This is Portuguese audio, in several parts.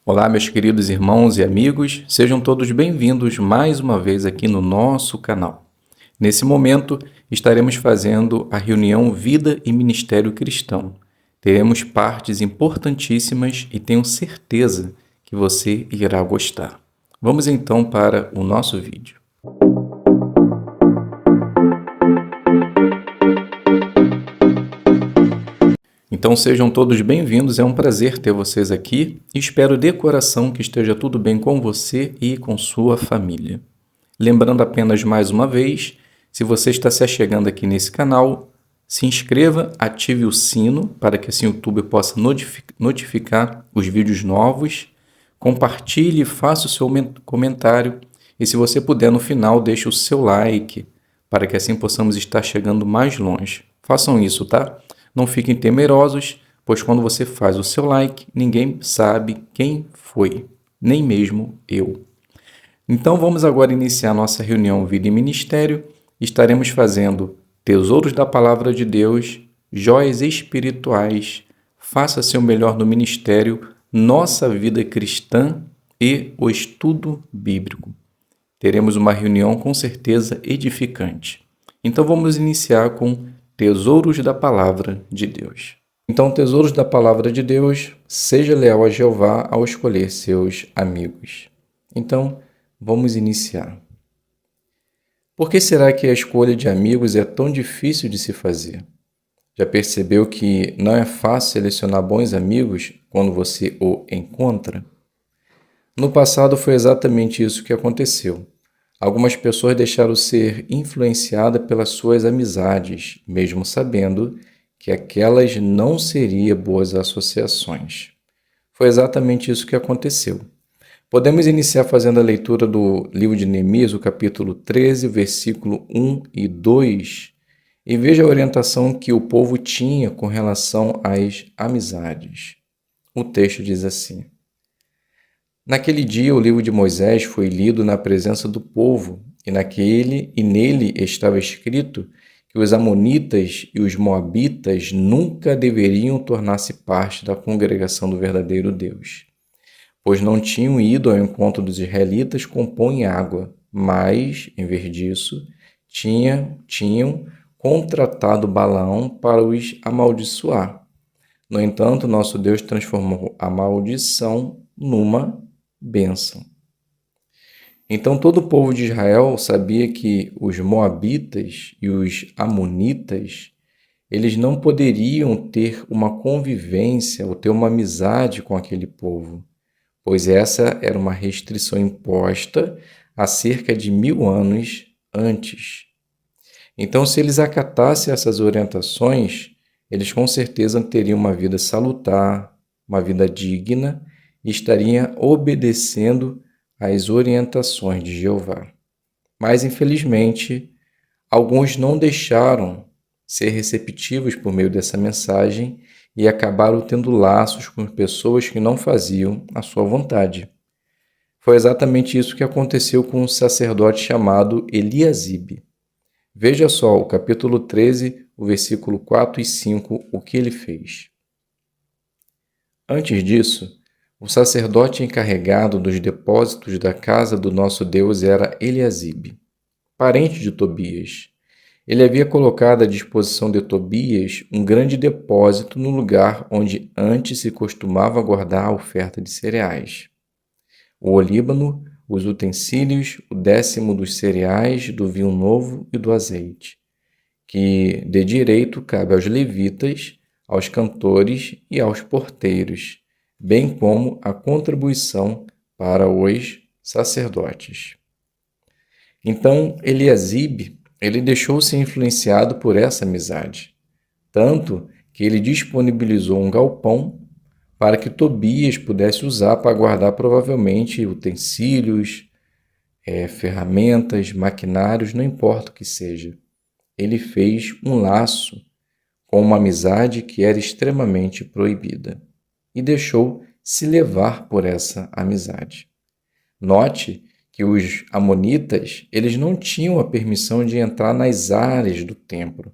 Olá, meus queridos irmãos e amigos, sejam todos bem-vindos mais uma vez aqui no nosso canal. Nesse momento, estaremos fazendo a reunião Vida e Ministério Cristão. Teremos partes importantíssimas e tenho certeza que você irá gostar. Vamos então para o nosso vídeo. Então sejam todos bem-vindos, é um prazer ter vocês aqui e espero de coração que esteja tudo bem com você e com sua família. Lembrando apenas mais uma vez, se você está se achegando aqui nesse canal, se inscreva, ative o sino para que assim o YouTube possa notificar os vídeos novos, compartilhe, faça o seu comentário e se você puder no final deixe o seu like para que assim possamos estar chegando mais longe. Façam isso, tá? Não fiquem temerosos, pois quando você faz o seu like, ninguém sabe quem foi, nem mesmo eu. Então vamos agora iniciar nossa reunião Vida e Ministério. Estaremos fazendo tesouros da Palavra de Deus, joias espirituais, faça seu melhor no ministério, nossa vida cristã e o estudo bíblico. Teremos uma reunião com certeza edificante. Então vamos iniciar com Tesouros da Palavra de Deus. Então, tesouros da Palavra de Deus, seja leal a Jeová ao escolher seus amigos. Então, vamos iniciar. Por que será que a escolha de amigos é tão difícil de se fazer? Já percebeu que não é fácil selecionar bons amigos quando você o encontra? No passado foi exatamente isso que aconteceu. Algumas pessoas deixaram ser influenciadas pelas suas amizades, mesmo sabendo que aquelas não seriam boas associações. Foi exatamente isso que aconteceu. Podemos iniciar fazendo a leitura do livro de Neemias, o capítulo 13, versículo 1 e 2, e veja a orientação que o povo tinha com relação às amizades. O texto diz assim: Naquele dia o livro de Moisés foi lido na presença do povo, e nele estava escrito que os amonitas e os moabitas nunca deveriam tornar-se parte da congregação do verdadeiro Deus, pois não tinham ido ao encontro dos israelitas com pão e água, mas, em vez disso, tinham contratado Balaão para os amaldiçoar. No entanto, nosso Deus transformou a maldição numa bênção. Então todo o povo de Israel sabia que os moabitas e os amonitas, eles não poderiam ter uma convivência ou ter uma amizade com aquele povo, pois essa era uma restrição imposta há cerca de 1000 anos antes. Então, se eles acatassem essas orientações, eles com certeza teriam uma vida salutar, uma vida digna, e estaria obedecendo às orientações de Jeová. Mas, infelizmente, alguns não deixaram ser receptivos por meio dessa mensagem e acabaram tendo laços com pessoas que não faziam a sua vontade. Foi exatamente isso que aconteceu com um sacerdote chamado Eliasibe. Veja só o capítulo 13, o versículo 4 e 5, o que ele fez. Antes disso, o sacerdote encarregado dos depósitos da casa do nosso Deus era Eliasibe, parente de Tobias. Ele havia colocado à disposição de Tobias um grande depósito no lugar onde antes se costumava guardar a oferta de cereais. O olíbano, os utensílios, o 10º dos cereais, do vinho novo e do azeite, que de direito cabe aos levitas, aos cantores e aos porteiros, bem como a contribuição para os sacerdotes. Então, Eliasibe, ele deixou-se influenciado por essa amizade, tanto que ele disponibilizou um galpão para que Tobias pudesse usar para guardar provavelmente utensílios, ferramentas, maquinários, não importa o que seja. Ele fez um laço com uma amizade que era extremamente proibida e deixou se levar por essa amizade. Note que os amonitas, eles não tinham a permissão de entrar nas áreas do templo,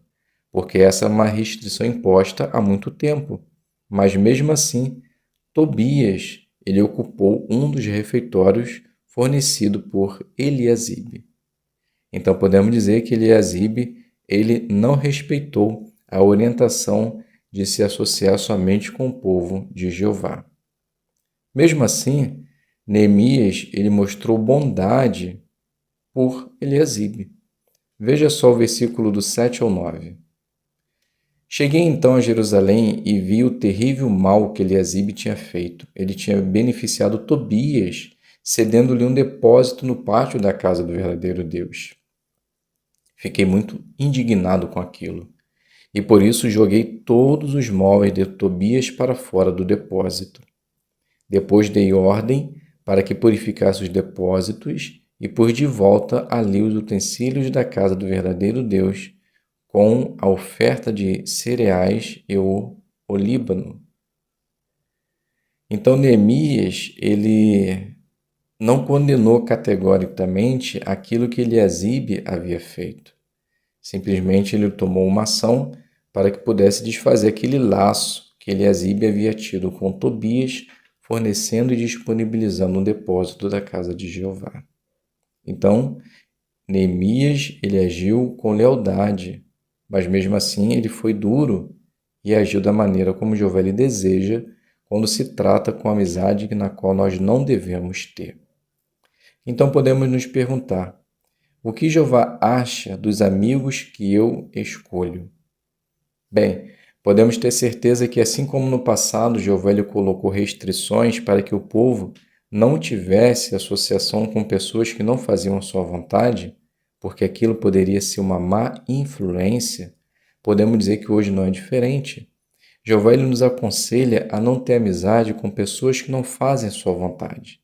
porque essa é uma restrição imposta há muito tempo. Mas mesmo assim, Tobias ele ocupou um dos refeitórios fornecido por Eliasibe. Então podemos dizer que Eliasibe ele não respeitou a orientação de se associar somente com o povo de Jeová. Mesmo assim, Neemias ele mostrou bondade por Eliasibe. Veja só o versículo do 7 ao 9. Cheguei então a Jerusalém e vi o terrível mal que Eliasibe tinha feito. Ele tinha beneficiado Tobias, cedendo-lhe um depósito no pátio da casa do verdadeiro Deus. Fiquei muito indignado com aquilo, e por isso joguei todos os móveis de Tobias para fora do depósito. Depois dei ordem para que purificasse os depósitos e pus de volta ali os utensílios da casa do verdadeiro Deus, com a oferta de cereais e o olíbano. Então Neemias, ele não condenou categoricamente aquilo que Eliasibe havia feito. Simplesmente ele tomou uma ação para que pudesse desfazer aquele laço que Eliasibe havia tido com Tobias, fornecendo e disponibilizando um depósito da casa de Jeová. Então, Neemias, ele agiu com lealdade, mas mesmo assim ele foi duro e agiu da maneira como Jeová lhe deseja, quando se trata com a amizade na qual nós não devemos ter. Então podemos nos perguntar, o que Jeová acha dos amigos que eu escolho? Bem, podemos ter certeza que assim como no passado Jeová lhe colocou restrições para que o povo não tivesse associação com pessoas que não faziam a sua vontade, porque aquilo poderia ser uma má influência, podemos dizer que hoje não é diferente. Jeová ele nos aconselha a não ter amizade com pessoas que não fazem a sua vontade.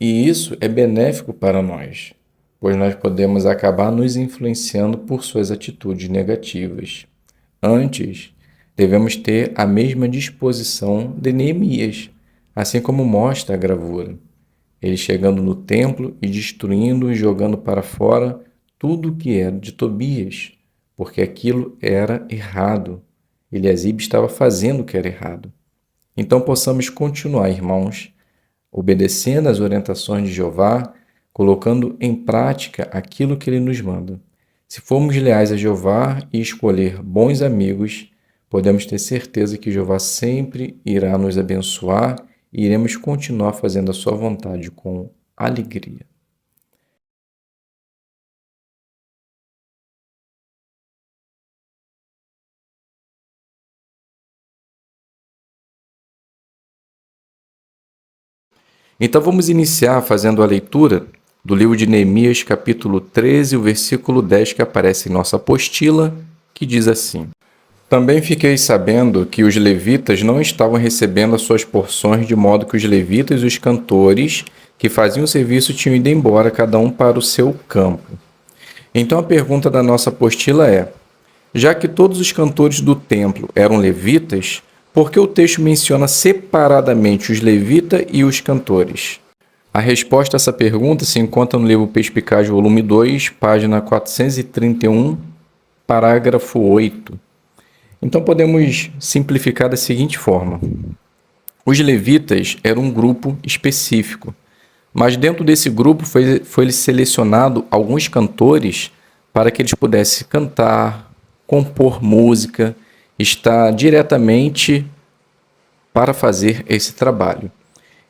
E isso é benéfico para nós, pois nós podemos acabar nos influenciando por suas atitudes negativas. Antes, devemos ter a mesma disposição de Neemias, assim como mostra a gravura. Ele chegando no templo e destruindo e jogando para fora tudo o que era de Tobias, porque aquilo era errado. Eliasibe estava fazendo o que era errado. Então possamos continuar, irmãos, obedecendo às orientações de Jeová, colocando em prática aquilo que ele nos manda. Se formos leais a Jeová e escolher bons amigos, podemos ter certeza que Jeová sempre irá nos abençoar e iremos continuar fazendo a sua vontade com alegria. Então vamos iniciar fazendo a leitura do livro de Neemias, capítulo 13, o versículo 10, que aparece em nossa apostila, que diz assim: Também fiquei sabendo que os levitas não estavam recebendo as suas porções, de modo que os levitas e os cantores que faziam o serviço tinham ido embora, cada um para o seu campo. Então a pergunta da nossa apostila é: já que todos os cantores do templo eram levitas, por que o texto menciona separadamente os levitas e os cantores? A resposta a essa pergunta se encontra no livro Perspicaz, volume 2, página 431, parágrafo 8. Então podemos simplificar da seguinte forma: os levitas eram um grupo específico, mas dentro desse grupo foi selecionado alguns cantores para que eles pudessem cantar, compor música, estar diretamente para fazer esse trabalho.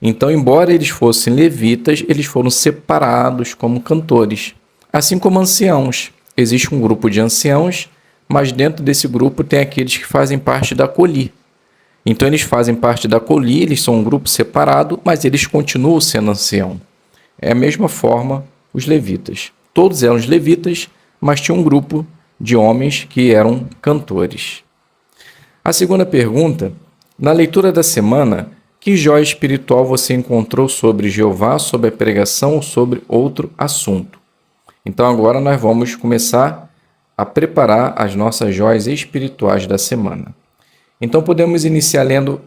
Então, embora eles fossem levitas, eles foram separados como cantores, assim como anciãos. Existe um grupo de anciãos, mas dentro desse grupo tem aqueles que fazem parte da coli. Então, eles fazem parte da coli, eles são um grupo separado, mas eles continuam sendo ancião. É a mesma forma os levitas. Todos eram os levitas, mas tinha um grupo de homens que eram cantores. A segunda pergunta: na leitura da semana, que joia espiritual você encontrou sobre Jeová, sobre a pregação ou sobre outro assunto? Então agora nós vamos começar a preparar as nossas joias espirituais da semana. Então podemos iniciar lendo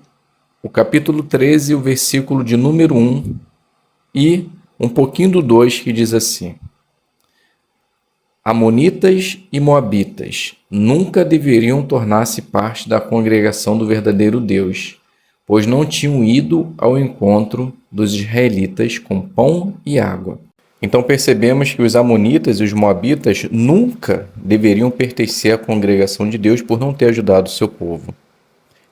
o capítulo 13, o versículo de número 1 e um pouquinho do 2, que diz assim: Amonitas e Moabitas nunca deveriam tornar-se parte da congregação do verdadeiro Deus, pois não tinham ido ao encontro dos israelitas com pão e água. Então percebemos que os amonitas e os moabitas nunca deveriam pertencer à congregação de Deus por não ter ajudado o seu povo.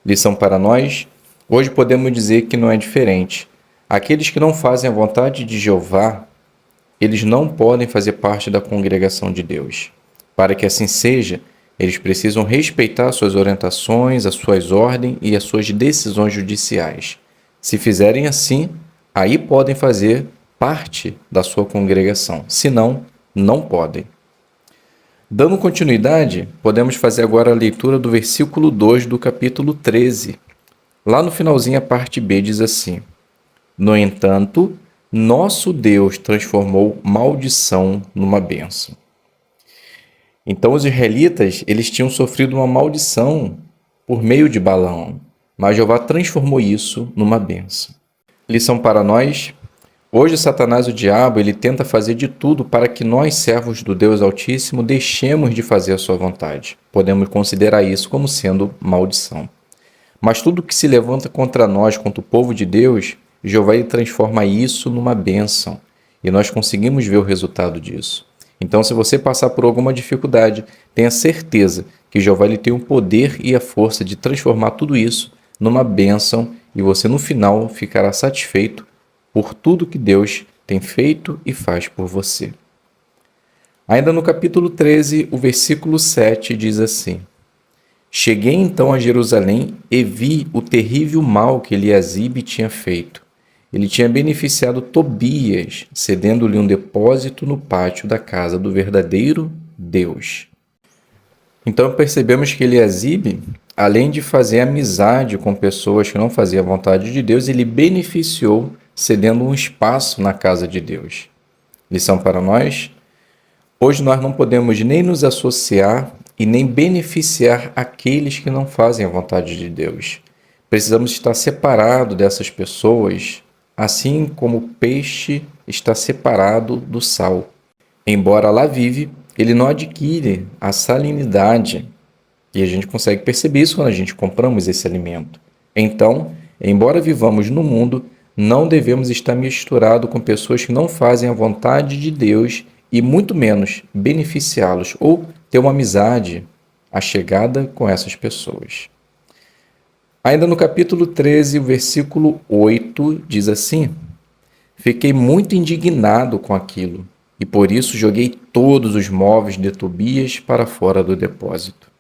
Lição para nós: hoje podemos dizer que não é diferente. Aqueles que não fazem a vontade de Jeová, eles não podem fazer parte da congregação de Deus. Para que assim seja, eles precisam respeitar suas orientações, as suas ordens e as suas decisões judiciais. Se fizerem assim, aí podem fazer parte da sua congregação. Se não, não podem. Dando continuidade, podemos fazer agora a leitura do versículo 2 do capítulo 13. Lá no finalzinho, a parte B diz assim: No entanto, nosso Deus transformou maldição numa bênção. Então os israelitas, eles tinham sofrido uma maldição por meio de Balaão, mas Jeová transformou isso numa bênção. Lição para nós: hoje Satanás, o diabo, ele tenta fazer de tudo para que nós, servos do Deus Altíssimo, deixemos de fazer a sua vontade. Podemos considerar isso como sendo maldição. Mas tudo que se levanta contra nós, contra o povo de Deus, Jeová ele transforma isso numa bênção. E nós conseguimos ver o resultado disso. Então, se você passar por alguma dificuldade, tenha certeza que Jeová ele tem o poder e a força de transformar tudo isso numa bênção e você, no final, ficará satisfeito por tudo que Deus tem feito e faz por você. Ainda no capítulo 13, o versículo 7 diz assim: Cheguei então a Jerusalém e vi o terrível mal que Eliasibe tinha feito. Ele tinha beneficiado Tobias, cedendo-lhe um depósito no pátio da casa do verdadeiro Deus. Então percebemos que Eliasibe, além de fazer amizade com pessoas que não faziam a vontade de Deus, ele beneficiou cedendo um espaço na casa de Deus. Lição para nós: hoje nós não podemos nem nos associar e nem beneficiar aqueles que não fazem a vontade de Deus. Precisamos estar separados dessas pessoas, assim como o peixe está separado do sal. Embora lá vive, ele não adquire a salinidade. E a gente consegue perceber isso quando a gente compramos esse alimento. Então, embora vivamos no mundo, não devemos estar misturados com pessoas que não fazem a vontade de Deus e muito menos beneficiá-los ou ter uma amizade achegada com essas pessoas. Ainda no capítulo 13, o versículo 8 diz assim: Fiquei muito indignado com aquilo, e por isso joguei todos os móveis de Tobias para fora do depósito.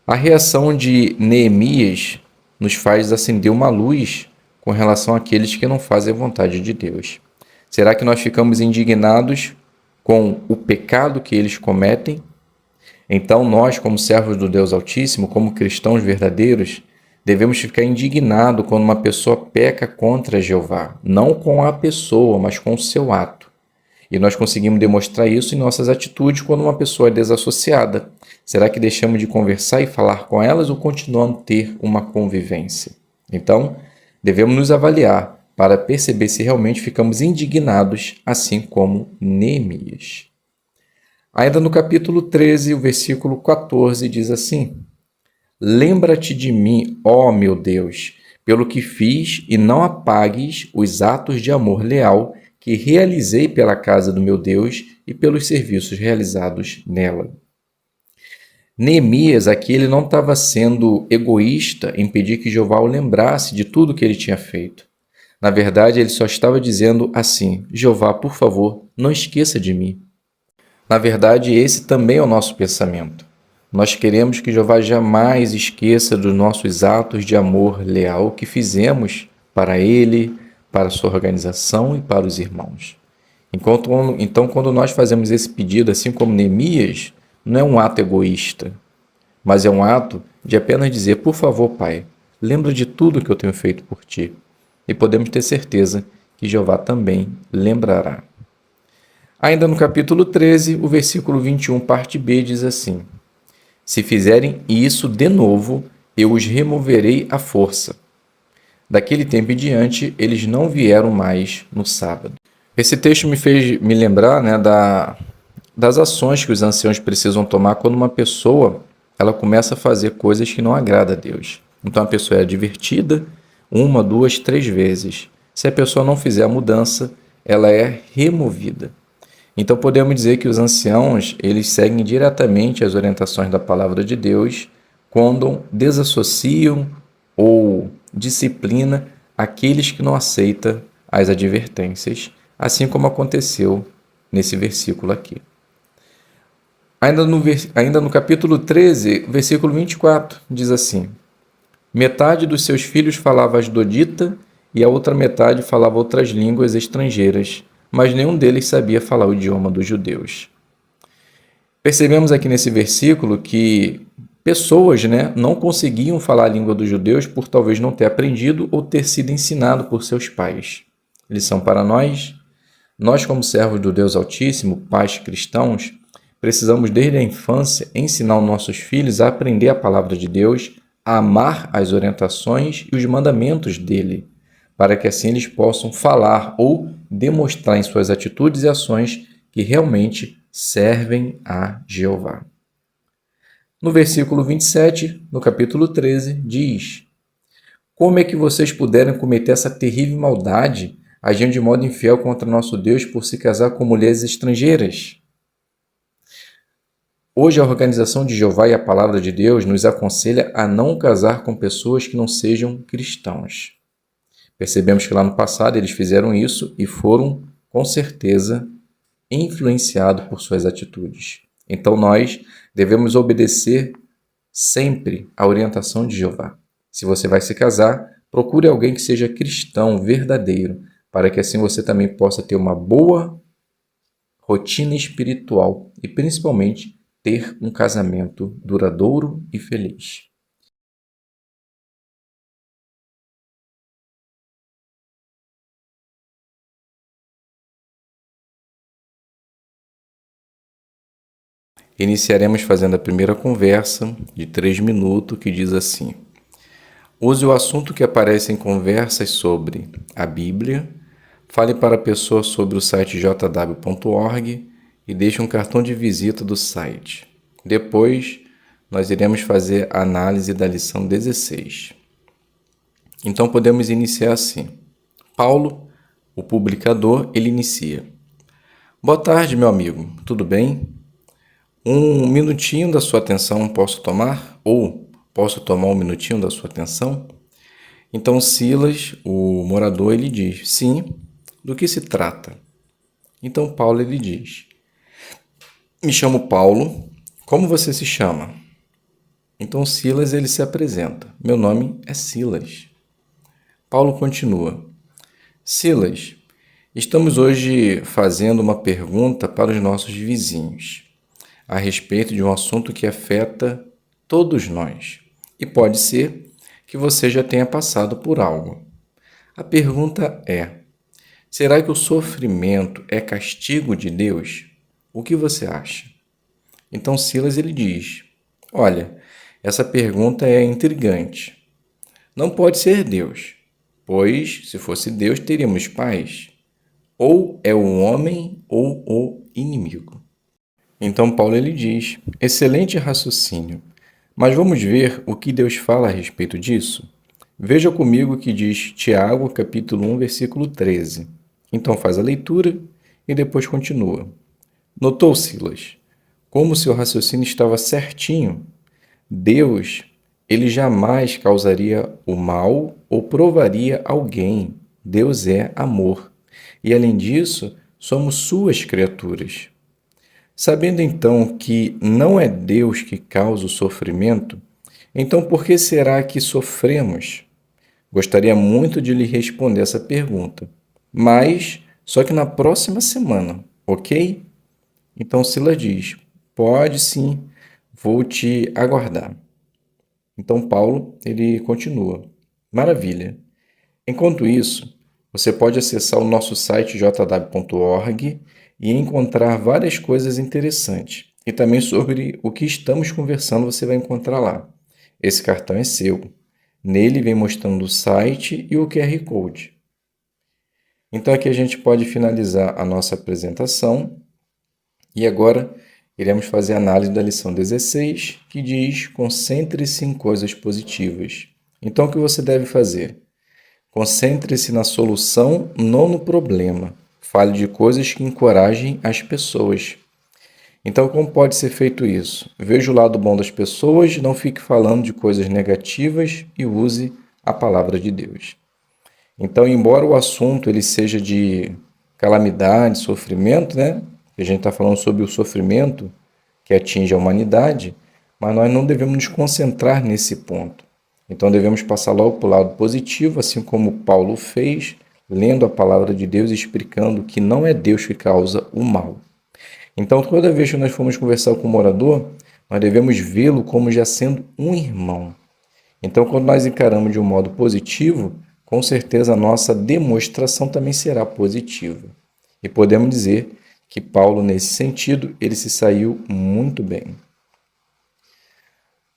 A reação de Neemias nos faz acender uma luz com relação àqueles que não fazem a vontade de Deus. Será que nós ficamos indignados com o pecado que eles cometem? Então nós, como servos do Deus Altíssimo, como cristãos verdadeiros, devemos ficar indignados quando uma pessoa peca contra Jeová, não com a pessoa, mas com o seu ato. E nós conseguimos demonstrar isso em nossas atitudes quando uma pessoa é desassociada. Será que deixamos de conversar e falar com elas ou continuamos a ter uma convivência? Então, devemos nos avaliar para perceber se realmente ficamos indignados, assim como Neemias. Ainda no capítulo 13, o versículo 14 diz assim: Lembra-te de mim, ó meu Deus, pelo que fiz, e não apagues os atos de amor leal que realizei pela casa do meu Deus e pelos serviços realizados nela. Neemias aqui ele não estava sendo egoísta em pedir que Jeová o lembrasse de tudo que ele tinha feito. Na verdade, ele só estava dizendo assim: Jeová, por favor, não esqueça de mim. Na verdade, esse também é o nosso pensamento. Nós queremos que Jeová jamais esqueça dos nossos atos de amor leal que fizemos para Ele, para a sua organização e para os irmãos. Então, quando nós fazemos esse pedido, assim como Neemias, não é um ato egoísta, mas é um ato de apenas dizer: por favor, Pai, lembra de tudo que eu tenho feito por Ti. E podemos ter certeza que Jeová também lembrará. Ainda no capítulo 13, o versículo 21, parte B, diz assim: Se fizerem isso de novo, eu os removerei à força. Daquele tempo em diante, eles não vieram mais no sábado. Esse texto me fez me lembrar, das ações que os anciãos precisam tomar quando uma pessoa ela começa a fazer coisas que não agradam a Deus. Então a pessoa é advertida 1, 2, 3 vezes. Se a pessoa não fizer a mudança, ela é removida. Então podemos dizer que os anciãos, eles seguem diretamente as orientações da palavra de Deus quando desassociam ou disciplina aqueles que não aceitam as advertências, assim como aconteceu nesse versículo aqui. Ainda no capítulo 13, versículo 24, diz assim: metade dos seus filhos falava asdodita e a outra metade falava outras línguas estrangeiras, mas nenhum deles sabia falar o idioma dos judeus. Percebemos aqui nesse versículo que pessoas, não conseguiam falar a língua dos judeus por talvez não ter aprendido ou ter sido ensinado por seus pais. Lição para nós: nós, como servos do Deus Altíssimo, pais cristãos, precisamos desde a infância ensinar os nossos filhos a aprender a palavra de Deus, a amar as orientações e os mandamentos dele, para que assim eles possam falar ou demonstrar em suas atitudes e ações que realmente servem a Jeová. No versículo 27, no capítulo 13, diz: como é que vocês puderam cometer essa terrível maldade, agindo de modo infiel contra nosso Deus por se casar com mulheres estrangeiras? Hoje a organização de Jeová e a palavra de Deus nos aconselha a não casar com pessoas que não sejam cristãos. Percebemos que lá no passado eles fizeram isso e foram, com certeza, influenciados por suas atitudes. Então nós devemos obedecer sempre à orientação de Jeová. Se você vai se casar, procure alguém que seja cristão verdadeiro, para que assim você também possa ter uma boa rotina espiritual e principalmente ter um casamento duradouro e feliz. Iniciaremos fazendo a primeira conversa de 3 minutos, que diz assim: use o assunto que aparece em conversas sobre a Bíblia, fale para a pessoa sobre o site jw.org e deixe um cartão de visita do site. Depois, nós iremos fazer a análise da lição 16. Então, podemos iniciar assim. Paulo, o publicador, ele inicia: boa tarde, meu amigo, tudo bem? Um minutinho da sua atenção posso tomar? Ou posso tomar um minutinho da sua atenção? Então Silas, o morador, ele diz: sim, do que se trata? Então Paulo, ele diz: me chamo Paulo, como você se chama? Então Silas, ele se apresenta: meu nome é Silas. Paulo continua: Silas, estamos hoje fazendo uma pergunta para os nossos vizinhos a respeito de um assunto que afeta todos nós. E pode ser que você já tenha passado por algo. A pergunta é: será que o sofrimento é castigo de Deus? O que você acha? Então Silas, ele diz: olha, essa pergunta é intrigante. Não pode ser Deus, pois se fosse Deus teríamos paz. Ou é o homem ou o inimigo. Então Paulo, ele diz: excelente raciocínio, mas vamos ver o que Deus fala a respeito disso? Veja comigo o que diz Tiago, capítulo 1, versículo 13. Então faz a leitura e depois continua. Notou, Silas, como seu raciocínio estava certinho? Deus, ele jamais causaria o mal ou provaria alguém. Deus é amor. E além disso, somos suas criaturas. Sabendo então que não é Deus que causa o sofrimento, então por que será que sofremos? Gostaria muito de lhe responder essa pergunta, mas só que na próxima semana, ok? Então Silas diz: pode sim, vou te aguardar. Então Paulo, ele continua: maravilha. Enquanto isso, você pode acessar o nosso site jw.org e encontrar várias coisas interessantes. E também sobre o que estamos conversando você vai encontrar lá. Esse cartão é seu. Nele vem mostrando o site e o QR Code. Então aqui a gente pode finalizar a nossa apresentação e agora iremos fazer a análise da lição 16, que diz: concentre-se em coisas positivas. Então, o que você deve fazer? Concentre-se na solução, não no problema. Fale de coisas que encorajem as pessoas. Então, como pode ser feito isso? Veja o lado bom das pessoas, não fique falando de coisas negativas e use a palavra de Deus. Então, embora o assunto ele seja de calamidade, sofrimento, né? A gente está falando sobre o sofrimento que atinge a humanidade, mas nós não devemos nos concentrar nesse ponto. Então, devemos passar logo para o lado positivo, assim como Paulo fez, lendo a palavra de Deus e explicando que não é Deus que causa o mal. Então, toda vez que nós formos conversar com o morador, nós devemos vê-lo como já sendo um irmão. Então, quando nós encaramos de um modo positivo, com certeza a nossa demonstração também será positiva. E podemos dizer que Paulo, nesse sentido, ele se saiu muito bem.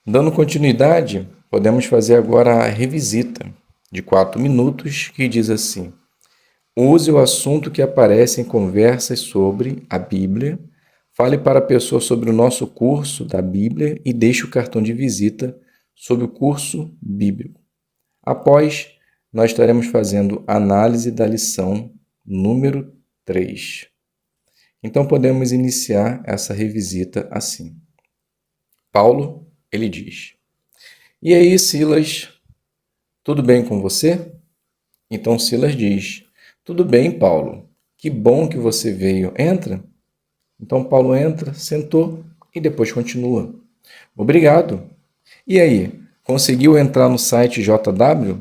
Dando continuidade, podemos fazer agora a revisita de 4 minutos, que diz assim: use o assunto que aparece em conversas sobre a Bíblia, fale para a pessoa sobre o nosso curso da Bíblia e deixe o cartão de visita sobre o curso bíblico. Após, nós estaremos fazendo análise da lição número 3. Então, podemos iniciar essa revisita assim. Paulo, ele diz: e aí, Silas, tudo bem com você? Então, Silas diz: tudo bem, Paulo. Que bom que você veio. Entra. Então, Paulo entra, sentou e depois continua. Obrigado. E aí, conseguiu entrar no site JW?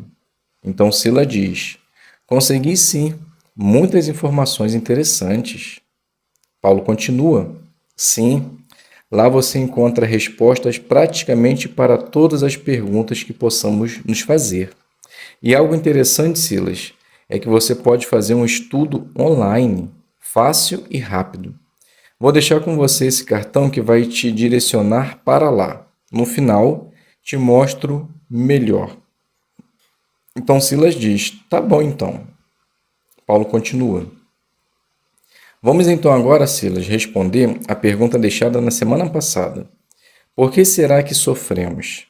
Então, Silas diz: consegui sim. Muitas informações interessantes. Paulo continua: sim, lá você encontra respostas praticamente para todas as perguntas que possamos nos fazer. E algo interessante, Silas, é que você pode fazer um estudo online, fácil e rápido. Vou deixar com você esse cartão que vai te direcionar para lá. No final, te mostro melhor. Então Silas diz: tá bom então. Paulo continua: vamos então agora, Silas, responder a pergunta deixada na semana passada. Por que será que sofremos?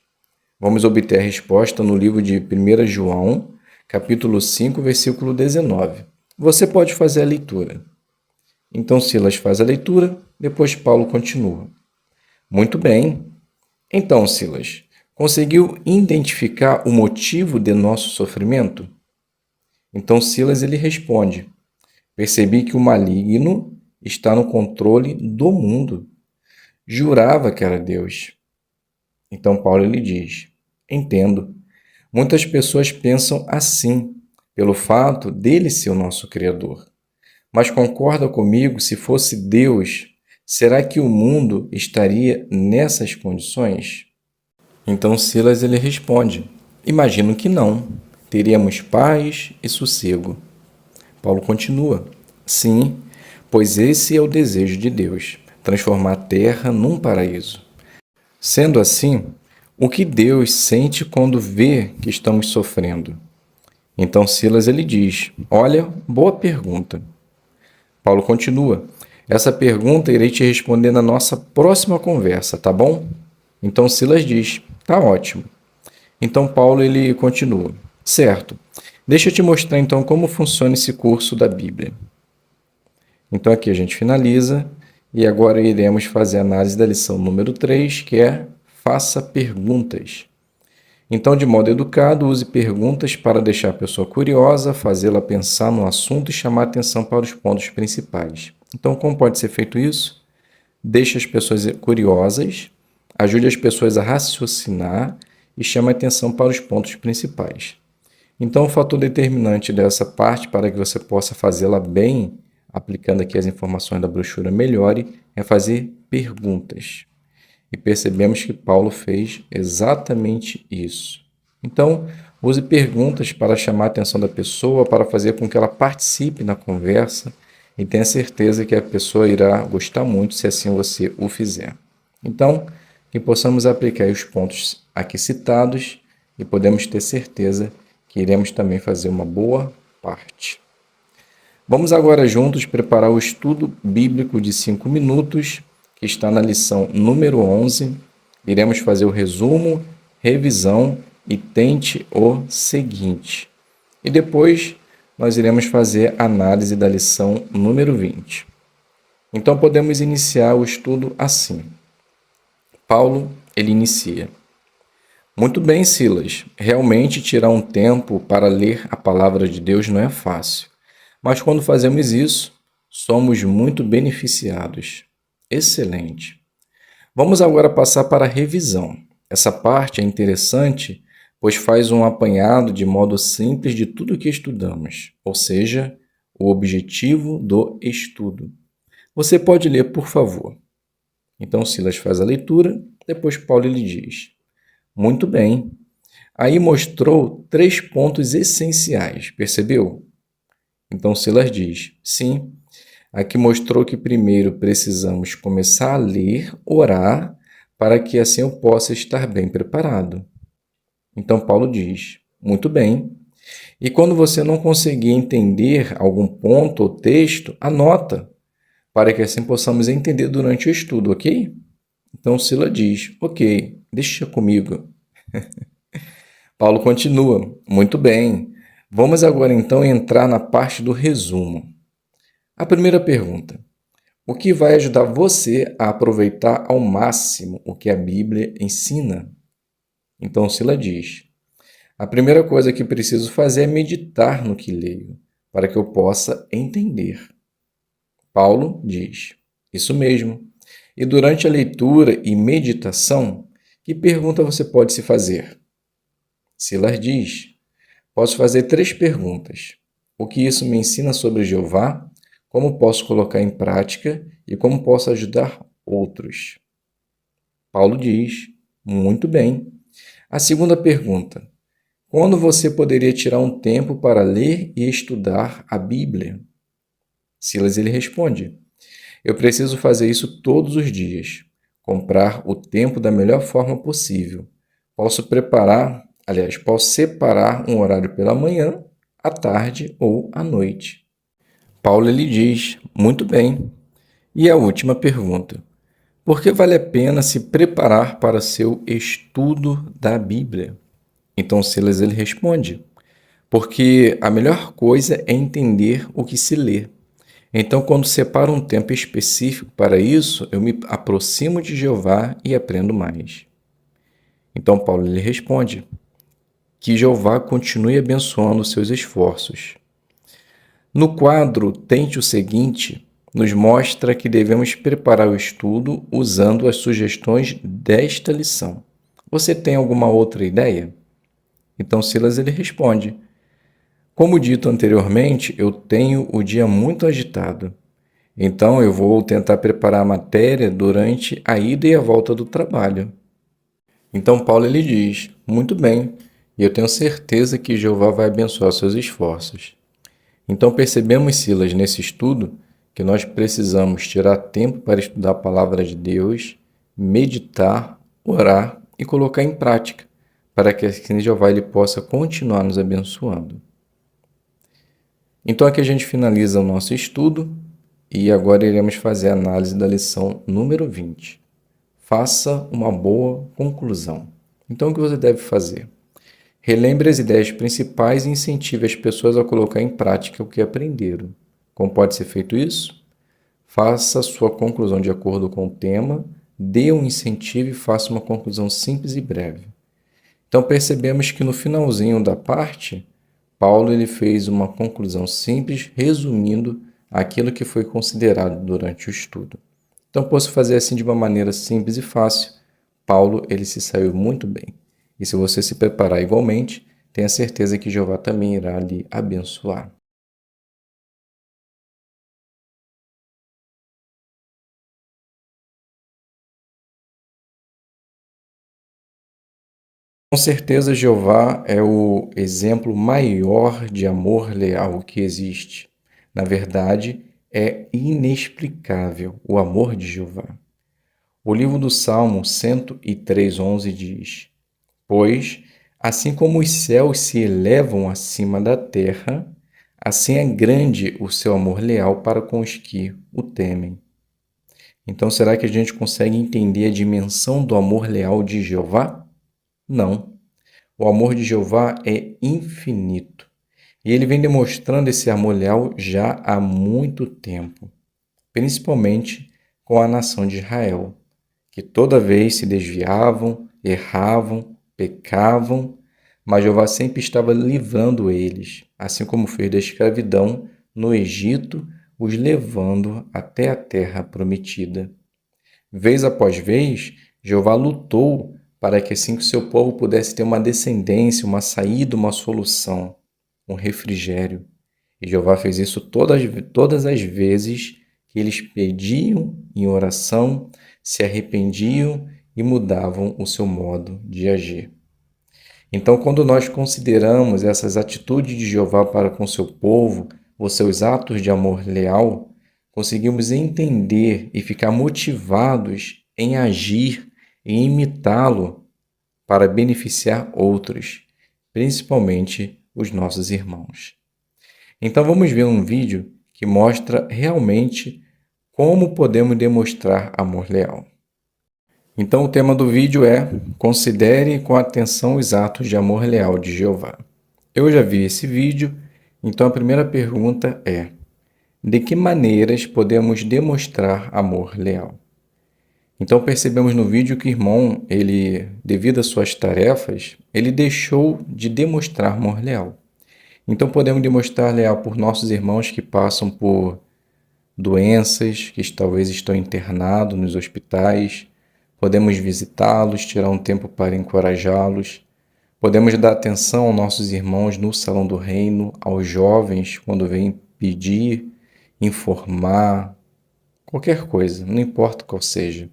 Vamos obter a resposta no livro de 1 João, capítulo 5, versículo 19. Você pode fazer a leitura. Então Silas faz a leitura, depois Paulo continua. Muito bem. Então, Silas, conseguiu identificar o motivo de nosso sofrimento? Então Silas ele responde: percebi que o maligno está no controle do mundo. Jurava que era Deus. Então Paulo ele diz: entendo. Muitas pessoas pensam assim, pelo fato dele ser o nosso Criador. Mas concorda comigo, se fosse Deus, será que o mundo estaria nessas condições? Então Silas ele responde: imagino que não. Teríamos paz e sossego. Paulo continua: sim, pois esse é o desejo de Deus, transformar a terra num paraíso. Sendo assim, o que Deus sente quando vê que estamos sofrendo? Então Silas ele diz: olha, boa pergunta. Paulo continua: essa pergunta irei te responder na nossa próxima conversa, tá bom? Então Silas diz: tá ótimo. Então Paulo ele continua: certo. Deixa eu te mostrar então como funciona esse curso da Bíblia. Então aqui a gente finaliza e agora iremos fazer a análise da lição número 3, que é faça perguntas. Então, de modo educado, use perguntas para deixar a pessoa curiosa, fazê-la pensar no assunto e chamar atenção para os pontos principais. Então, como pode ser feito isso? Deixe as pessoas curiosas, ajude as pessoas a raciocinar e chame atenção para os pontos principais. Então, o fator determinante dessa parte para que você possa fazê-la bem, aplicando aqui as informações da brochura Melhore, é fazer perguntas. E percebemos que Paulo fez exatamente isso. Então, use perguntas para chamar a atenção da pessoa, para fazer com que ela participe na conversa e tenha certeza que a pessoa irá gostar muito se assim você o fizer. Então, que possamos aplicar os pontos aqui citados e podemos ter certeza que iremos também fazer uma boa parte. Vamos agora juntos preparar o estudo bíblico de 5 minutos, que está na lição número 11. Iremos fazer o resumo, revisão e tente o seguinte. E depois nós iremos fazer a análise da lição número 20. Então podemos iniciar o estudo assim. Paulo, ele inicia. Muito bem, Silas. Realmente tirar um tempo para ler a palavra de Deus não é fácil. Mas quando fazemos isso, somos muito beneficiados. Excelente. Vamos agora passar para a revisão. Essa parte é interessante, pois faz um apanhado de modo simples de tudo o que estudamos, ou seja, o objetivo do estudo. Você pode ler, por favor. Então Silas faz a leitura, depois Paulo lhe diz. Muito bem. Aí mostrou 3 pontos essenciais, percebeu? Então Silas diz, sim. Aqui mostrou que primeiro precisamos começar a ler, orar, para que assim eu possa estar bem preparado. Então Paulo diz, muito bem. E quando você não conseguir entender algum ponto ou texto, anota, para que assim possamos entender durante o estudo, ok? Então Silas diz, ok, deixa comigo. Paulo continua, muito bem. Vamos agora então entrar na parte do resumo. A primeira pergunta, o que vai ajudar você a aproveitar ao máximo o que a Bíblia ensina? Então Silas diz, a primeira coisa que preciso fazer é meditar no que leio, para que eu possa entender. Paulo diz, isso mesmo. E durante a leitura e meditação, que pergunta você pode se fazer? Silas diz, posso fazer 3 perguntas. O que isso me ensina sobre Jeová? Como posso colocar em prática e como posso ajudar outros? Paulo diz, muito bem. A segunda pergunta, quando você poderia tirar um tempo para ler e estudar a Bíblia? Silas ele responde, eu preciso fazer isso todos os dias, comprar o tempo da melhor forma possível. Posso separar um horário pela manhã, à tarde ou à noite. Paulo lhe diz, muito bem. E a última pergunta, por que vale a pena se preparar para seu estudo da Bíblia? Então Silas ele responde, porque a melhor coisa é entender o que se lê. Então, quando separo um tempo específico para isso, eu me aproximo de Jeová e aprendo mais. Então, Paulo lhe responde que Jeová continue abençoando seus esforços. No quadro Tente o Seguinte, nos mostra que devemos preparar o estudo usando as sugestões desta lição. Você tem alguma outra ideia? Então, Silas ele responde, como dito anteriormente, eu tenho o dia muito agitado. Então, eu vou tentar preparar a matéria durante a ida e a volta do trabalho. Então, Paulo ele diz, muito bem, e eu tenho certeza que Jeová vai abençoar seus esforços. Então, percebemos, Silas, nesse estudo, que nós precisamos tirar tempo para estudar a palavra de Deus, meditar, orar e colocar em prática, para que assim Jeová ele possa continuar nos abençoando. Então, aqui a gente finaliza o nosso estudo e agora iremos fazer a análise da lição número 20. Faça uma boa conclusão. Então, o que você deve fazer? Relembre as ideias principais e incentive as pessoas a colocar em prática o que aprenderam. Como pode ser feito isso? Faça a sua conclusão de acordo com o tema, dê um incentivo e faça uma conclusão simples e breve. Então, percebemos que no finalzinho da parte, Paulo ele fez uma conclusão simples, resumindo aquilo que foi considerado durante o estudo. Então, posso fazer assim de uma maneira simples e fácil. Paulo ele se saiu muito bem. E se você se preparar igualmente, tenha certeza que Jeová também irá lhe abençoar. Com certeza, Jeová é o exemplo maior de amor leal que existe. Na verdade, é inexplicável o amor de Jeová. O livro do Salmo 103:11 diz, pois, assim como os céus se elevam acima da terra, assim é grande o seu amor leal para com os que o temem. Então, será que a gente consegue entender a dimensão do amor leal de Jeová? Não. O amor de Jeová é infinito. E ele vem demonstrando esse amor leal já há muito tempo, principalmente com a nação de Israel, que toda vez se desviavam, erravam, pecavam, mas Jeová sempre estava livrando eles, assim como fez da escravidão no Egito, os levando até a terra prometida. Vez após vez, Jeová lutou para que assim o seu povo pudesse ter uma descendência, uma saída, uma solução, um refrigério. E Jeová fez isso todas as vezes que eles pediam em oração, se arrependiam e mudavam o seu modo de agir. Então, quando nós consideramos essas atitudes de Jeová para com seu povo, os seus atos de amor leal, conseguimos entender e ficar motivados em agir e imitá-lo para beneficiar outros, principalmente os nossos irmãos. Então vamos ver um vídeo que mostra realmente como podemos demonstrar amor leal. Então o tema do vídeo é: considere com atenção os atos de amor leal de Jeová. Eu já vi esse vídeo, então a primeira pergunta é: de que maneiras podemos demonstrar amor leal? Então percebemos no vídeo que o irmão, devido às suas tarefas, ele deixou de demonstrar amor leal. Então podemos demonstrar leal por nossos irmãos que passam por doenças, que talvez estão internados nos hospitais. Podemos visitá-los, tirar um tempo para encorajá-los. Podemos dar atenção aos nossos irmãos no Salão do Reino, aos jovens quando vêm pedir, informar, qualquer coisa, não importa qual seja.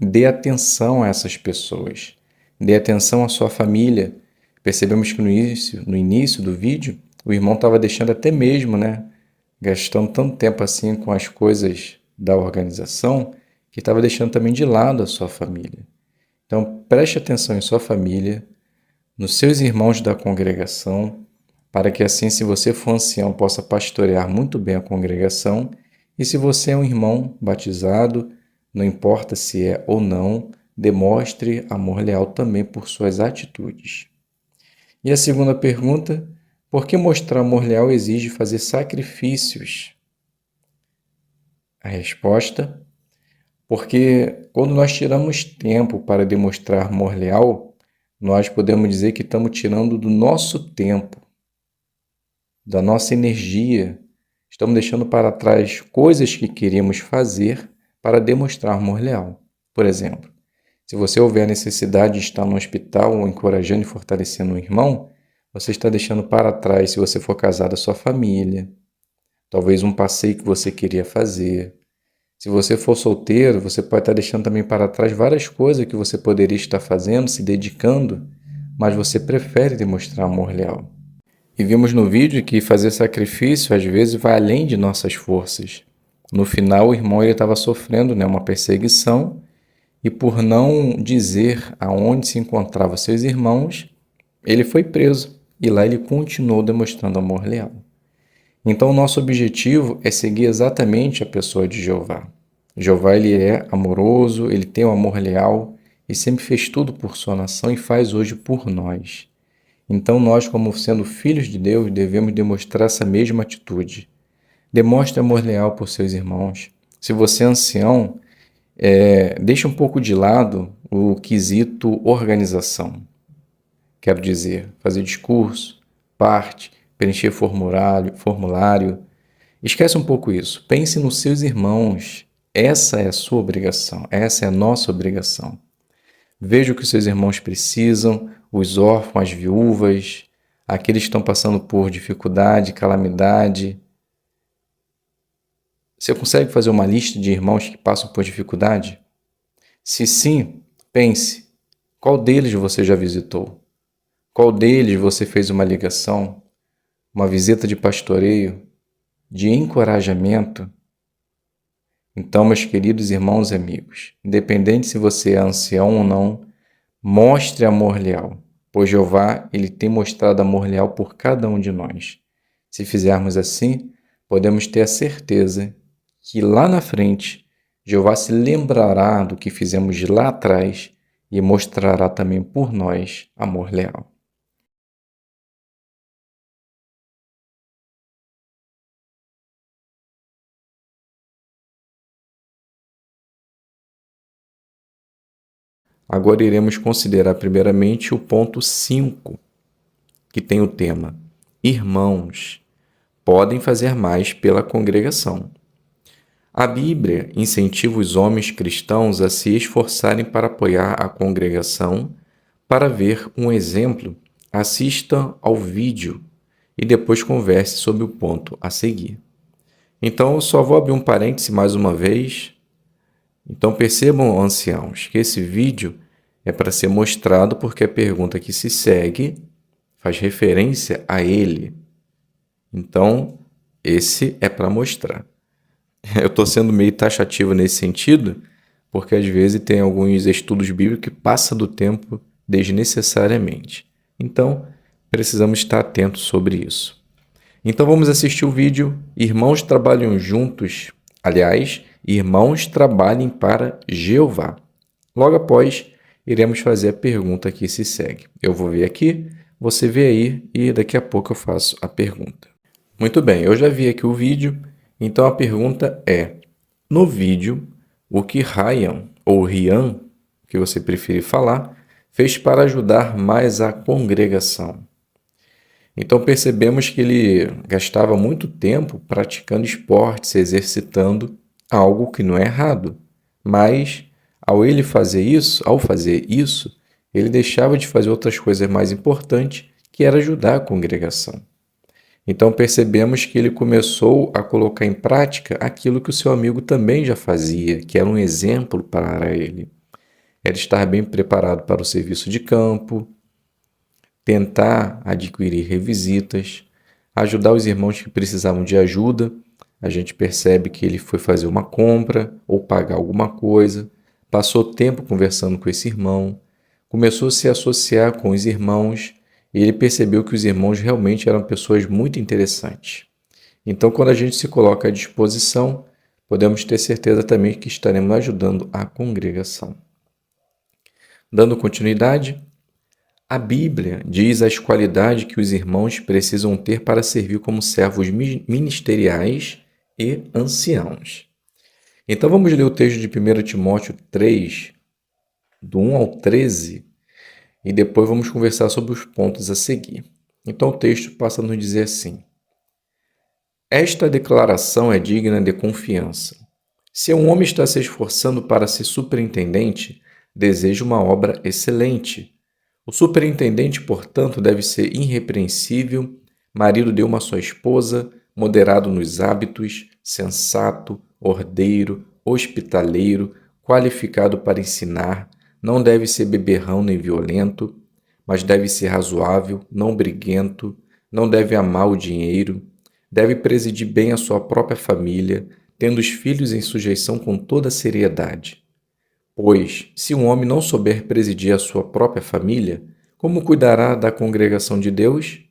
Dê atenção a essas pessoas. Dê atenção à sua família. Percebemos que no início do vídeo, o irmão estava deixando até mesmo, gastando tanto tempo assim com as coisas da organização, que estava deixando também de lado a sua família. Então, preste atenção em sua família, nos seus irmãos da congregação, para que assim, se você for ancião, possa pastorear muito bem a congregação, e se você é um irmão batizado, não importa se é ou não, demonstre amor leal também por suas atitudes. E a segunda pergunta: por que mostrar amor leal exige fazer sacrifícios? A resposta: porque quando nós tiramos tempo para demonstrar amor leal, nós podemos dizer que estamos tirando do nosso tempo, da nossa energia, estamos deixando para trás coisas que queríamos fazer para demonstrar amor leal. Por exemplo, se você houver necessidade de estar no hospital ou encorajando e fortalecendo um irmão, você está deixando para trás, se você for casado, a sua família, talvez um passeio que você queria fazer. Se você for solteiro, você pode estar deixando também para trás várias coisas que você poderia estar fazendo, se dedicando, mas você prefere demonstrar amor leal. E vimos no vídeo que fazer sacrifício às vezes vai além de nossas forças. No final, o irmão estava sofrendo uma perseguição e por não dizer aonde se encontravam seus irmãos, ele foi preso e lá ele continuou demonstrando amor leal. Então, o nosso objetivo é seguir exatamente a pessoa de Jeová. Jeová, ele é amoroso, ele tem um amor leal e sempre fez tudo por sua nação e faz hoje por nós. Então, nós, como sendo filhos de Deus, devemos demonstrar essa mesma atitude. Demonstre amor leal por seus irmãos. Se você é ancião, deixe um pouco de lado o quesito organização. Quero dizer, fazer discurso, parte, preencher formulário. Esquece um pouco isso. Pense nos seus irmãos. Essa é a sua obrigação. Essa é a nossa obrigação. Veja o que os seus irmãos precisam, os órfãos, as viúvas, aqueles que estão passando por dificuldade, calamidade. Você consegue fazer uma lista de irmãos que passam por dificuldade? Se sim, pense, qual deles você já visitou? Qual deles você fez uma ligação, uma visita de pastoreio, de encorajamento? Então, meus queridos irmãos e amigos, independente se você é ancião ou não, mostre amor leal, pois Jeová, ele tem mostrado amor leal por cada um de nós. Se fizermos assim, podemos ter a certeza que lá na frente, Jeová se lembrará do que fizemos de lá atrás e mostrará também por nós amor leal. Agora iremos considerar primeiramente o ponto 5, que tem o tema: Irmãos podem fazer mais pela congregação. A Bíblia incentiva os homens cristãos a se esforçarem para apoiar a congregação. Para ver um exemplo, assista ao vídeo e depois converse sobre o ponto a seguir. Então, eu só vou abrir um parêntese mais uma vez. Então, percebam, anciãos, que esse vídeo é para ser mostrado porque a pergunta que se segue faz referência a ele. Então, esse é para mostrar. Eu estou sendo meio taxativo nesse sentido, porque às vezes tem alguns estudos bíblicos que passam do tempo desnecessariamente. Então, precisamos estar atentos sobre isso. Então, vamos assistir o vídeo Irmãos Trabalham Juntos. Aliás, Irmãos Trabalhem para Jeová. Logo após, iremos fazer a pergunta que se segue. Eu vou ver aqui, você vê aí e daqui a pouco eu faço a pergunta. Muito bem, eu já vi aqui o vídeo, então a pergunta é: no vídeo, o que Ryan, ou Rian, que você preferir falar, fez para ajudar mais a congregação? Então percebemos que ele gastava muito tempo praticando esportes, exercitando, algo que não é errado. Mas ao fazer isso, ele deixava de fazer outras coisas mais importantes, que era ajudar a congregação. Então percebemos que ele começou a colocar em prática aquilo que o seu amigo também já fazia, que era um exemplo para ele. Era estar bem preparado para o serviço de campo, tentar adquirir revisitas, ajudar os irmãos que precisavam de ajuda. A gente percebe que ele foi fazer uma compra ou pagar alguma coisa, passou tempo conversando com esse irmão, começou a se associar com os irmãos e ele percebeu que os irmãos realmente eram pessoas muito interessantes. Então, quando a gente se coloca à disposição, podemos ter certeza também que estaremos ajudando a congregação. Dando continuidade, a Bíblia diz as qualidades que os irmãos precisam ter para servir como servos ministeriais e anciãos. Então vamos ler o texto de 1 Timóteo 3, do 1 ao 13, e depois vamos conversar sobre os pontos a seguir. Então o texto passa a nos dizer assim: esta declaração é digna de confiança. Se um homem está se esforçando para ser superintendente, deseja uma obra excelente. O superintendente, portanto, deve ser irrepreensível, marido de uma só esposa, moderado nos hábitos, sensato, ordeiro, hospitaleiro, qualificado para ensinar, não deve ser beberrão nem violento, mas deve ser razoável, não briguento, não deve amar o dinheiro, deve presidir bem a sua própria família, tendo os filhos em sujeição com toda seriedade. Pois, se um homem não souber presidir a sua própria família, como cuidará da congregação de Deus?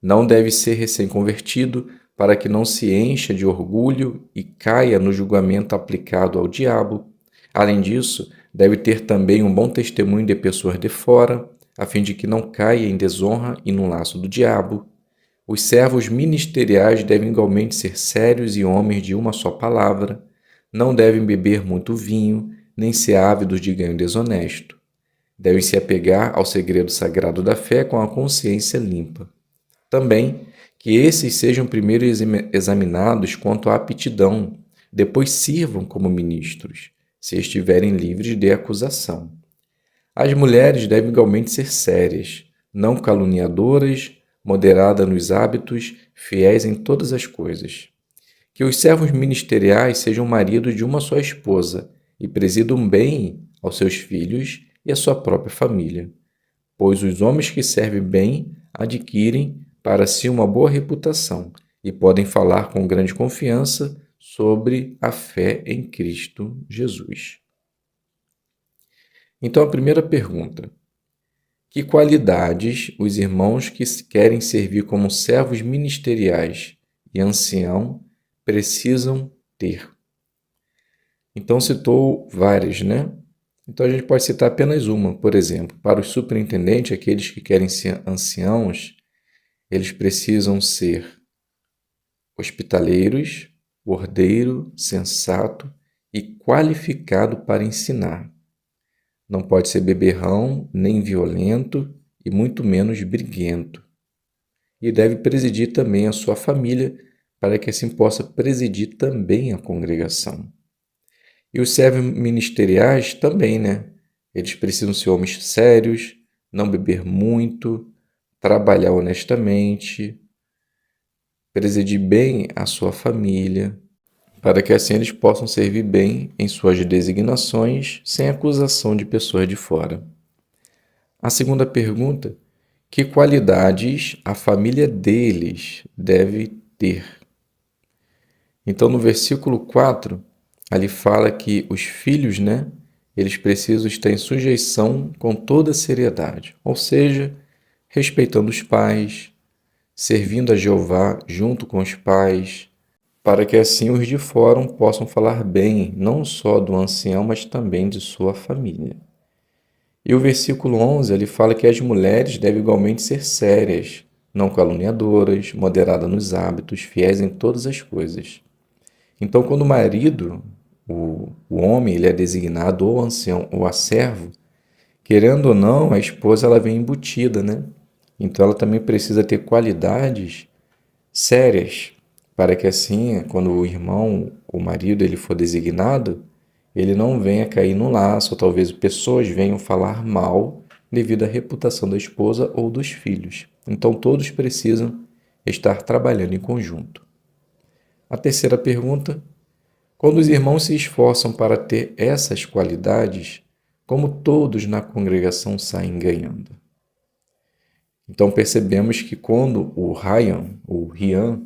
Não deve ser recém-convertido, para que não se encha de orgulho e caia no julgamento aplicado ao diabo. Além disso, deve ter também um bom testemunho de pessoas de fora, a fim de que não caia em desonra e no laço do diabo. Os servos ministeriais devem igualmente ser sérios e homens de uma só palavra. Não devem beber muito vinho, nem ser ávidos de ganho desonesto. Devem se apegar ao segredo sagrado da fé com a consciência limpa. Também que esses sejam primeiro examinados quanto à aptidão, depois sirvam como ministros, se estiverem livres de acusação. As mulheres devem igualmente ser sérias, não caluniadoras, moderadas nos hábitos, fiéis em todas as coisas. Que os servos ministeriais sejam maridos de uma só esposa e presidam bem aos seus filhos e à sua própria família, pois os homens que servem bem adquirem para si uma boa reputação e podem falar com grande confiança sobre a fé em Cristo Jesus. Então, a primeira pergunta: que qualidades os irmãos que querem servir como servos ministeriais e ancião precisam ter? Então, citou várias, né? Então, a gente pode citar apenas uma. Por exemplo, para os superintendentes, aqueles que querem ser anciãos, eles precisam ser hospitaleiros, ordeiro, sensato e qualificado para ensinar. não pode ser beberrão, nem violento e muito menos briguento. E deve presidir também a sua família, para que assim possa presidir também a congregação. E os servos ministeriais também, né? Eles precisam ser homens sérios, não beber muito, trabalhar honestamente, presidir bem a sua família, para que assim eles possam servir bem em suas designações, sem acusação de pessoas de fora. A segunda pergunta: que qualidades a família deles deve ter? Então, no versículo 4, ali fala que os filhos, né, eles precisam estar em sujeição com toda seriedade, ou seja, respeitando os pais, servindo a Jeová junto com os pais, para que assim os de fora possam falar bem, não só do ancião, mas também de sua família. E o versículo 11, ele fala que as mulheres devem igualmente ser sérias, não caluniadoras, moderadas nos hábitos, fiéis em todas as coisas. Então, quando o marido, o homem, ele é designado ou ancião ou a servo, querendo ou não, a esposa ela vem embutida, né? Então, ela também precisa ter qualidades sérias, para que assim, quando o irmão, o marido, ele for designado, ele não venha cair no laço, ou talvez pessoas venham falar mal devido à reputação da esposa ou dos filhos. Então, todos precisam estar trabalhando em conjunto. A terceira pergunta: quando os irmãos se esforçam para ter essas qualidades, como todos na congregação saem ganhando? Então percebemos que quando o Rian,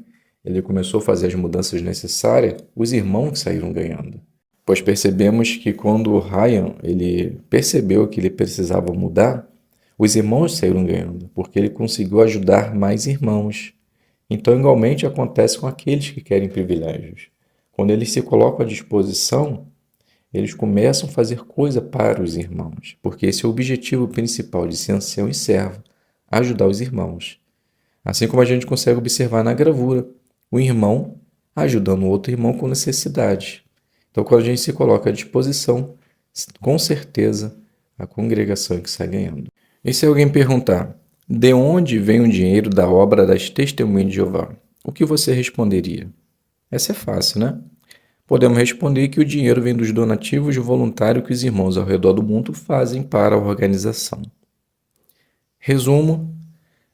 ele começou a fazer as mudanças necessárias, os irmãos saíram ganhando. Pois percebemos que quando o Ryan ele percebeu que ele precisava mudar, os irmãos saíram ganhando, porque ele conseguiu ajudar mais irmãos. Então, igualmente acontece com aqueles que querem privilégios. Quando eles se colocam à disposição, eles começam a fazer coisa para os irmãos, porque esse é o objetivo principal de ser ancião e servo, ajudar os irmãos. Assim como a gente consegue observar na gravura, o irmão ajudando o outro irmão com necessidade. Então, quando a gente se coloca à disposição, com certeza a congregação é que sai ganhando. E se alguém perguntar, de onde vem o dinheiro da obra das Testemunhas de Jeová? O que você responderia? Essa é fácil, né? Podemos responder que o dinheiro vem dos donativos voluntários que os irmãos ao redor do mundo fazem para a organização. Resumo: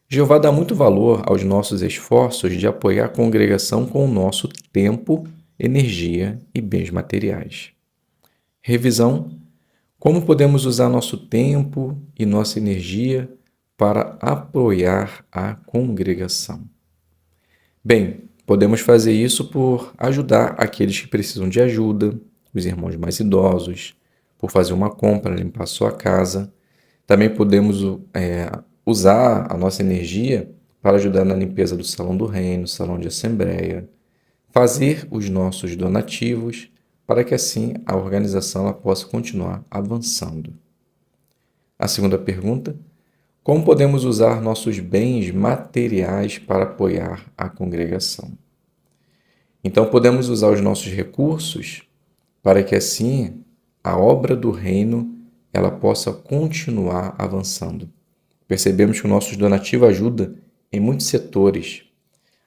Jeová dá muito valor aos nossos esforços de apoiar a congregação com o nosso tempo, energia e bens materiais. Revisão: como podemos usar nosso tempo e nossa energia para apoiar a congregação? Bem, podemos fazer isso por ajudar aqueles que precisam de ajuda, os irmãos mais idosos, por fazer uma compra, limpar sua casa. Também podemos usar a nossa energia para ajudar na limpeza do salão do reino, salão de assembleia, fazer os nossos donativos para que assim a organização ela possa continuar avançando. A segunda pergunta: como podemos usar nossos bens materiais para apoiar a congregação? Então podemos usar os nossos recursos para que assim a obra do reino ela possa continuar avançando. Percebemos que o nosso donativo ajuda em muitos setores.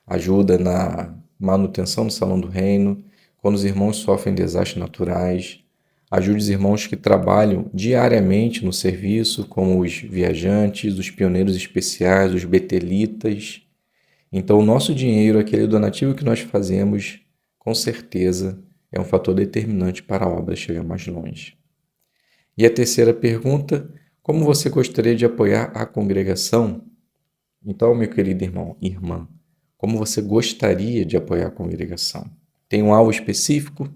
Ajuda na manutenção do salão do reino, quando os irmãos sofrem desastres naturais. Ajude os irmãos que trabalham diariamente no serviço, como os viajantes, os pioneiros especiais, os betelitas. Então, o nosso dinheiro, aquele donativo que nós fazemos, com certeza é um fator determinante para a obra chegar mais longe. E a terceira pergunta: como você gostaria de apoiar a congregação? Então, meu querido irmão, irmã, como você gostaria de apoiar a congregação? Tem um alvo específico?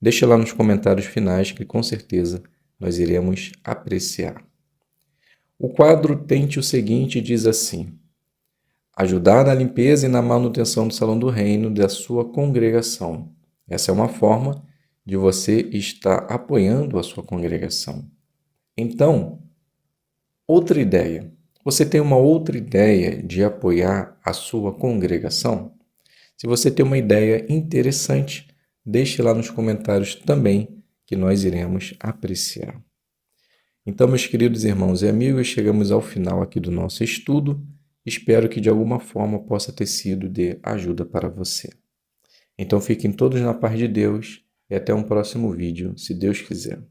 Deixa lá nos comentários finais que com certeza nós iremos apreciar. O quadro Tente o Seguinte diz assim: ajudar na limpeza e na manutenção do salão do reino da sua congregação. Essa é uma forma de você estar apoiando a sua congregação. Então, outra ideia. Você tem uma outra ideia de apoiar a sua congregação? Se você tem uma ideia interessante, deixe lá nos comentários também, que nós iremos apreciar. Então, meus queridos irmãos e amigos, chegamos ao final aqui do nosso estudo. Espero que de alguma forma possa ter sido de ajuda para você. Então fiquem todos na paz de Deus e até um próximo vídeo, se Deus quiser.